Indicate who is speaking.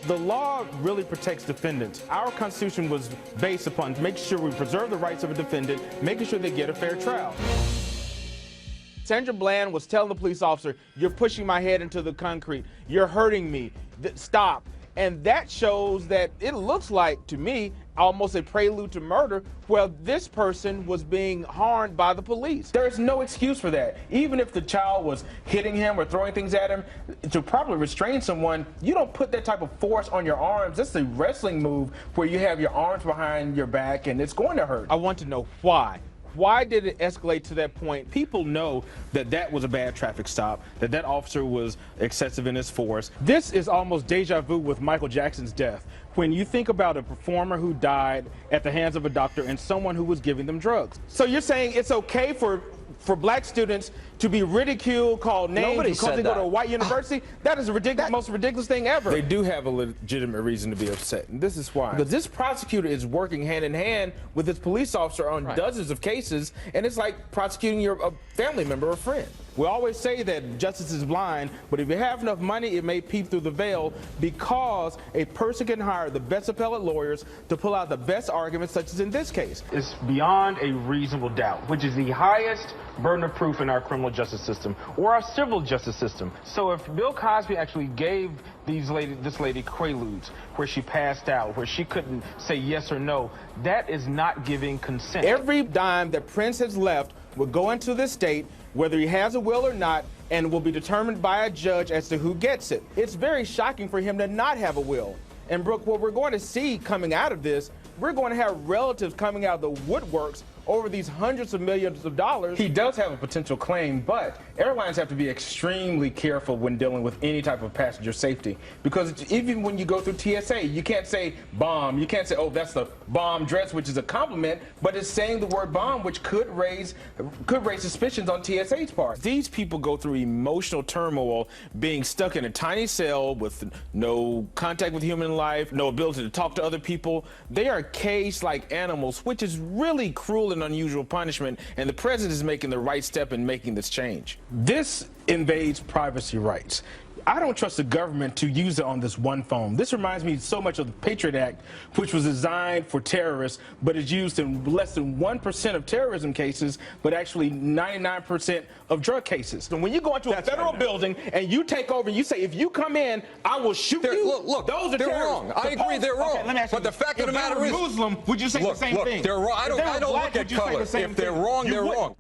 Speaker 1: The law really protects defendants. Our Constitution was based upon making sure we preserve the rights of a defendant, making sure they get a fair trial. Sandra Bland was telling the police officer, "You're pushing my head into the concrete. You're hurting me. Stop." And that shows that it looks like, to me, almost a prelude to murder, where this person was being harmed by the police. There is no excuse for that. Even if the child was hitting him or throwing things at him, to properly restrain someone, you don't put that type of force on your arms. That's a wrestling move where you have your arms behind your back and it's going to hurt. I want to know why. Why did it escalate to that point? People know that that was a bad traffic stop, that that officer was excessive in his force. This is almost deja vu with Michael Jackson's death. When you think about a performer who died at the hands of a doctor and someone who was giving them drugs. So you're saying it's okay for black students to be ridiculed, called names because they go to a white university? That is the most ridiculous thing ever. They do have a legitimate reason to be upset, and this is why. Because this prosecutor is working hand in hand with this police officer on dozens of cases, and it's like prosecuting a family member or friend. We always say that justice is blind, but if you have enough money, it may peep through the veil, because a person can hire the best appellate lawyers to pull out the best arguments, such as in this case. It's beyond a reasonable doubt, which is the highest burden of proof in our criminal justice system or our civil justice system. So if Bill Cosby actually gave this lady quaaludes, where she passed out, where she couldn't say yes or no, that is not giving consent. Every dime that Prince has left will go into the state, whether he has a will or not, and will be determined by a judge as to who gets it. It's very shocking for him to not have a will. And Brooke, what we're going to see coming out of this, we're going to have relatives coming out of the woodworks over these hundreds of millions of dollars. He does have a potential claim, but airlines have to be extremely careful when dealing with any type of passenger safety, because even when you go through TSA, you can't say bomb. You can't say, oh, that's the bomb dress, which is a compliment, but it's saying the word bomb, which could raise suspicions on TSA's part. These people go through emotional turmoil, being stuck in a tiny cell with no contact with human life, no ability to talk to other people. They are caged like animals, which is really cruel and unusual punishment, and the president is making the right step in making this change. This invades privacy rights. I don't trust the government to use it on this one phone. This reminds me so much of the Patriot Act, which was designed for terrorists, but is used in less than 1% of terrorism cases, but actually 99% of drug cases. And when you go into a federal building and you take over and you say, if you come in, I will shoot you.
Speaker 2: Look,
Speaker 1: those are
Speaker 2: they're wrong. I agree, they're wrong.
Speaker 1: Okay, let me ask you,
Speaker 2: but the fact of the matter is,
Speaker 1: Muslim, would you say the same thing?
Speaker 2: They're wrong. I don't look at color. If they're wrong, they're wrong.